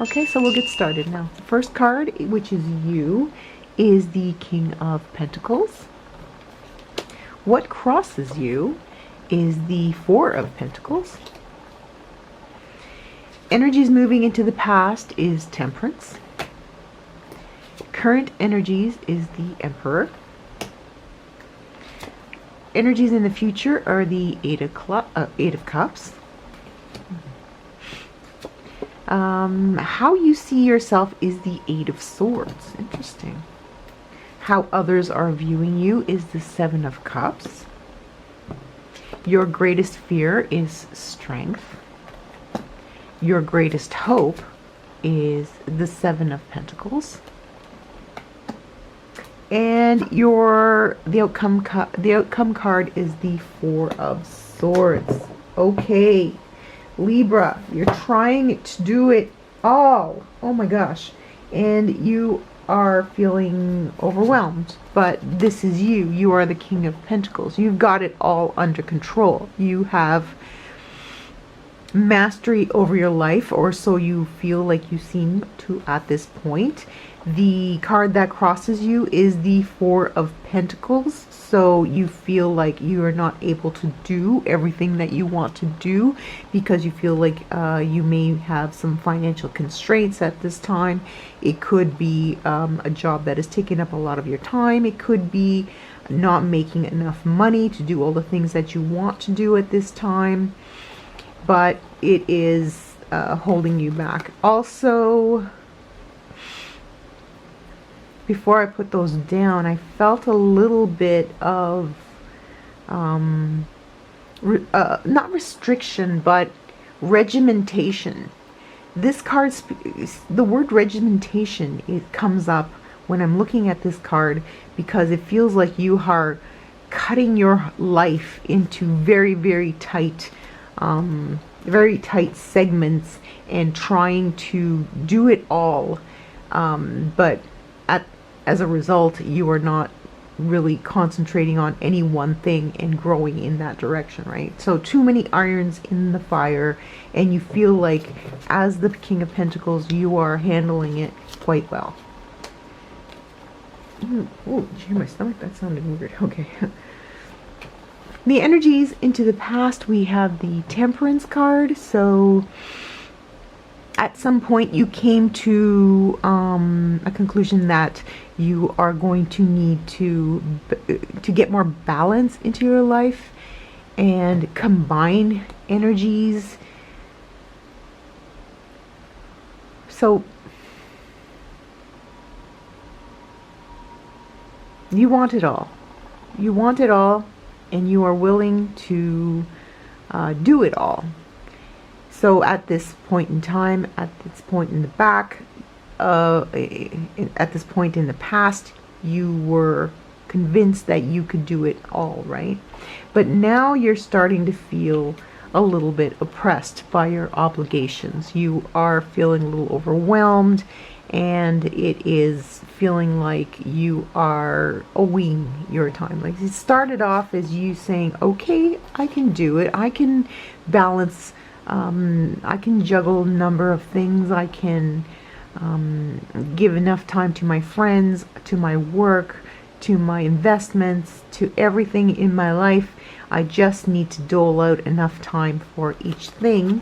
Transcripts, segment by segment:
Okay, so we'll get started now. The first card, which is you, is the King of Pentacles. What crosses you is the Four of Pentacles. Energies moving into the past is Temperance. Current energies is the Emperor. Energies in the future are the Eight of Cups. How you see yourself is the Eight of Swords. Interesting. How others are viewing you is the Seven of Cups. Your greatest fear is strength. Your greatest hope is the Seven of Pentacles. And the outcome card is the Four of Swords. Okay, Libra, you're trying to do it all. Oh my gosh. And you are feeling overwhelmed, but this is you. You are the King of Pentacles. You've got it all under control. You have mastery over your life, or so you feel like you seem to at this point. The card that crosses you is the Four of Pentacles, so you feel like you are not able to do everything that you want to do because you feel like you may have some financial constraints at this time. It could be a job that is taking up a lot of your time. It could be not making enough money to do all the things that you want to do at this time, but it is holding you back. Also, before I put those down, I felt a little bit of not restriction, but regimentation. This card, the word regimentation, it comes up when I'm looking at this card because it feels like you are cutting your life into very, very tight segments and trying to do it all, but as a result, you are not really concentrating on any one thing and growing in that direction, right? So too many irons in the fire, and you feel like as the King of Pentacles, you are handling it quite well. Oh, did you hear my stomach? That sounded weird. Okay. The energies into the past, we have the Temperance card. So at some point you came to a conclusion that you are going to need to get more balance into your life and combine energies. So you want it all. You want it all, and you are willing to do it all. So at this point in time, at this point in the back, at this point in the past, you were convinced that you could do it all, right? But now you're starting to feel a little bit oppressed by your obligations. You are feeling a little overwhelmed, and it is feeling like you are owing your time. Like it started off as you saying, okay, I can do it. I can balance, I can juggle a number of things. I can give enough time to my friends, to my work, to my investments, to everything in my life. I just need to dole out enough time for each thing.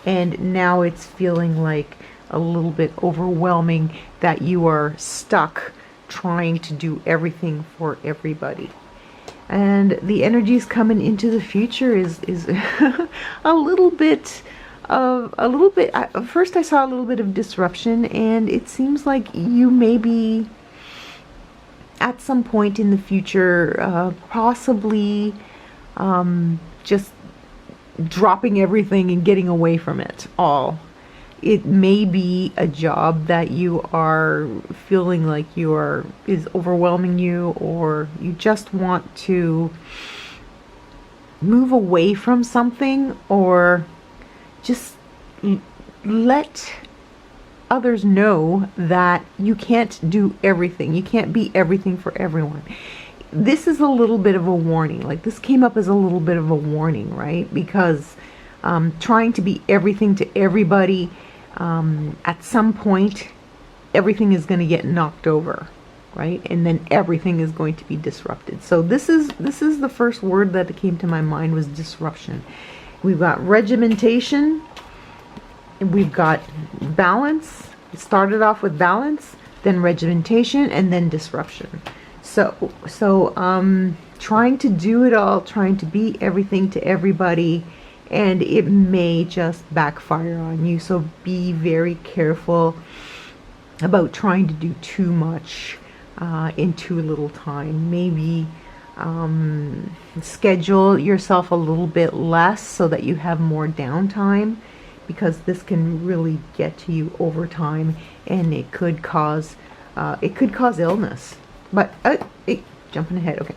And now it's feeling like a little bit overwhelming that you are stuck trying to do everything for everybody. And the energies coming into the future is a little bit at first I saw a little bit of disruption, and it seems like you may be at some point in the future possibly just dropping everything and getting away from it all. It may be a job that you are feeling like is overwhelming you, or you just want to move away from something, or just let others know that you can't do everything. You can't be everything for everyone. This is a little bit of a warning. Like this came up as a little bit of a warning, right? Because trying to be everything to everybody At some point, everything is going to get knocked over, right? And then everything is going to be disrupted. So this is the first word that came to my mind, was disruption. We've got regimentation, and we've got balance. It started off with balance, then regimentation, and then disruption. So trying to do it all, trying to be everything to everybody, and it may just backfire on you. So be very careful about trying to do too much in too little time. Maybe schedule yourself a little bit less so that you have more downtime, because this can really get to you over time, and it could cause illness. But jumping ahead, okay.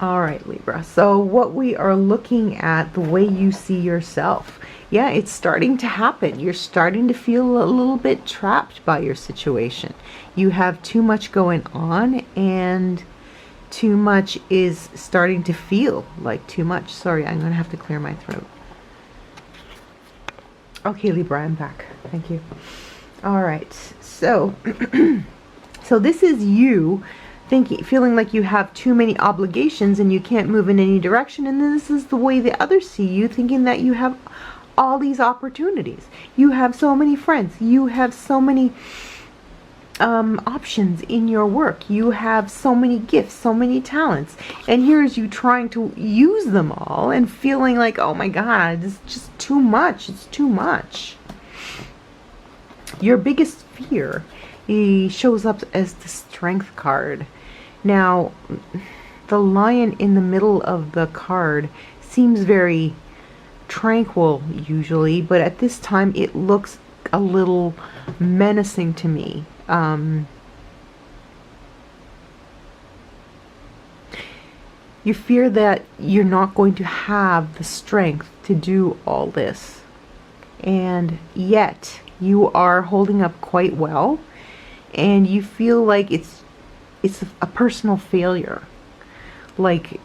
All right, Libra. So what we are looking at, the way you see yourself. Yeah, it's starting to happen. You're starting to feel a little bit trapped by your situation. You have too much going on, and too much is starting to feel like too much. Sorry, I'm going to have to clear my throat. Okay, Libra, I'm back. Thank you. All right. So, so this is you feeling like you have too many obligations and you can't move in any direction. And this is the way the others see you, thinking that you have all these opportunities. You have so many friends. You have so many options in your work. You have so many gifts, so many talents. And here's you trying to use them all and feeling like, oh my God, it's just too much. It's too much. Your biggest fear, he shows up as the Strength card. Now, the lion in the middle of the card seems very tranquil usually, but at this time it looks a little menacing to me. You fear that you're not going to have the strength to do all this, and yet you are holding up quite well, and you feel like it's a personal failure, like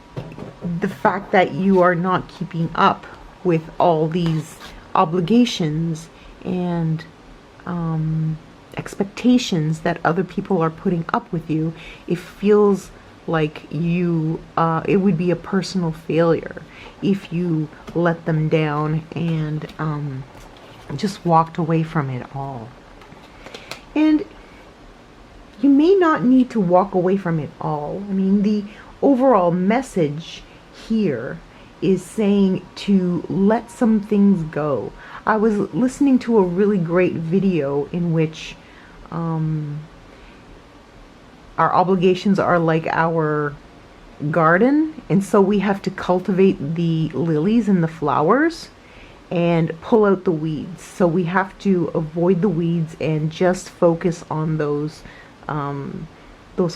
the fact that you are not keeping up with all these obligations and expectations that other people are putting up with you. It feels like you it would be a personal failure if you let them down and just walked away from it all. And you may not need to walk away from it all. I mean, the overall message here is saying to let some things go. I was listening to a really great video in which our obligations are like our garden, and so we have to cultivate the lilies and the flowers and pull out the weeds. So we have to avoid the weeds and just focus on those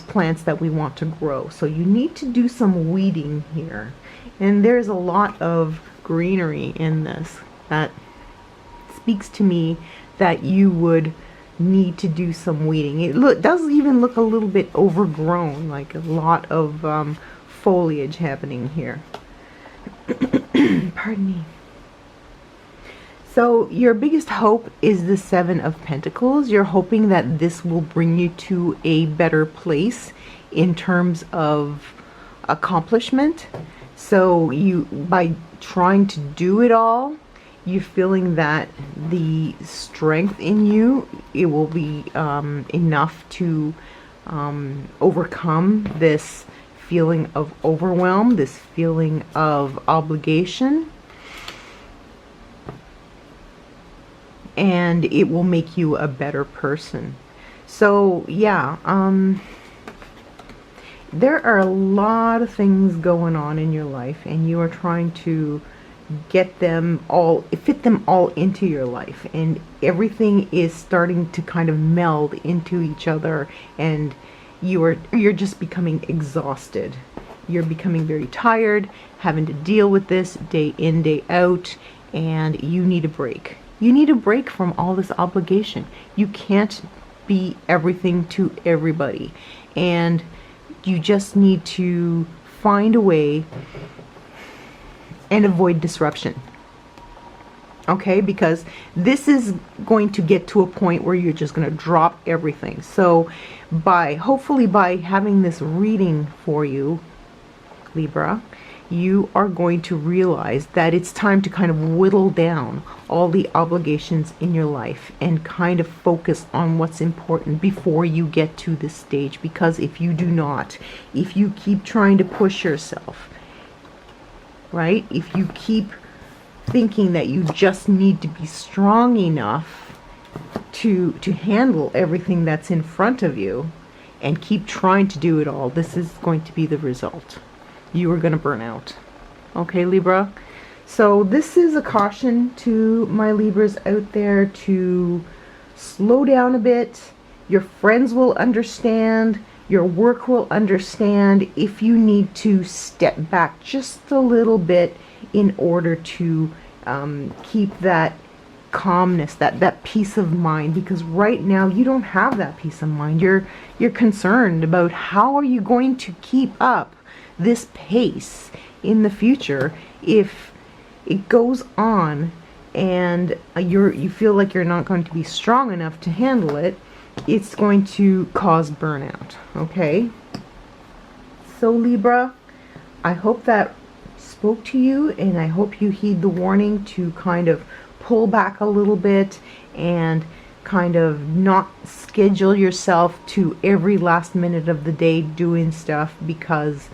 plants that we want to grow. So you need to do some weeding here. And there's a lot of greenery in this that speaks to me that you would need to do some weeding. It does even look a little bit overgrown, like a lot of foliage happening here. Pardon me. So your biggest hope is the Seven of Pentacles. You're hoping that this will bring you to a better place in terms of accomplishment. So you, by trying to do it all, you're feeling that the strength in you, it will be enough to overcome this feeling of overwhelm, this feeling of obligation. And it will make you a better person. So yeah, there are a lot of things going on in your life, and you are trying to get them all, fit them all into your life, and everything is starting to kind of meld into each other, and you're just becoming exhausted. You're becoming very tired, having to deal with this day in, day out, and you need a break. You need a break from all this obligation. You can't be everything to everybody. And you just need to find a way and avoid disruption. Okay, because this is going to get to a point where you're just going to drop everything. So hopefully by having this reading for you, Libra, you are going to realize that it's time to kind of whittle down all the obligations in your life and kind of focus on what's important before you get to this stage. Because if you do not, if you keep trying to push yourself, right? If you keep thinking that you just need to be strong enough to handle everything that's in front of you and keep trying to do it all, this is going to be the result. You are going to burn out. Okay, Libra? So this is a caution to my Libras out there to slow down a bit. Your friends will understand. Your work will understand if you need to step back just a little bit in order to keep that calmness, that peace of mind, because right now you don't have that peace of mind. You're concerned about how are you going to keep up this pace in the future if it goes on and you feel like you're not going to be strong enough to handle it. It's going to cause burnout. Okay, so Libra, I hope that spoke to you, and I hope you heed the warning to kind of pull back a little bit and kind of not schedule yourself to every last minute of the day doing stuff, because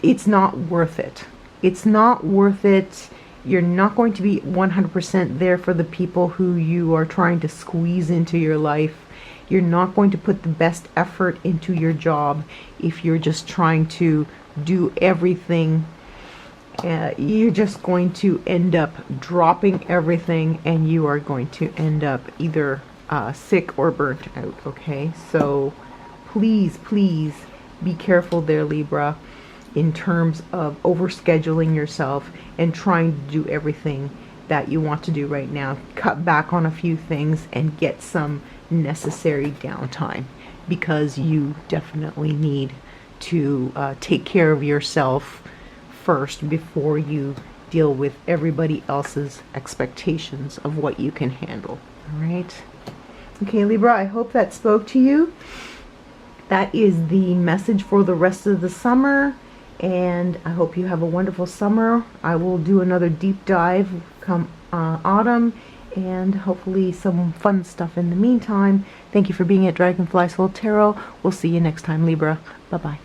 it's not worth it. It's not worth it. You're not going to be 100% there for the people who you are trying to squeeze into your life. You're not going to put the best effort into your job if you're just trying to do everything. You're just going to end up dropping everything, and you are going to end up either sick or burnt out. Okay, so please be careful there, Libra, in terms of overscheduling yourself and trying to do everything that you want to do right now. Cut back on a few things and get some necessary downtime, because you definitely need to take care of yourself first before you deal with everybody else's expectations of what you can handle. All right. Okay, Libra, I hope that spoke to you. That is the message for the rest of the summer, and I hope you have a wonderful summer. I will do another deep dive come autumn, and hopefully some fun stuff in the meantime. Thank you for being at Dragonfly Soul Tarot. We'll see you next time, Libra. Bye-bye.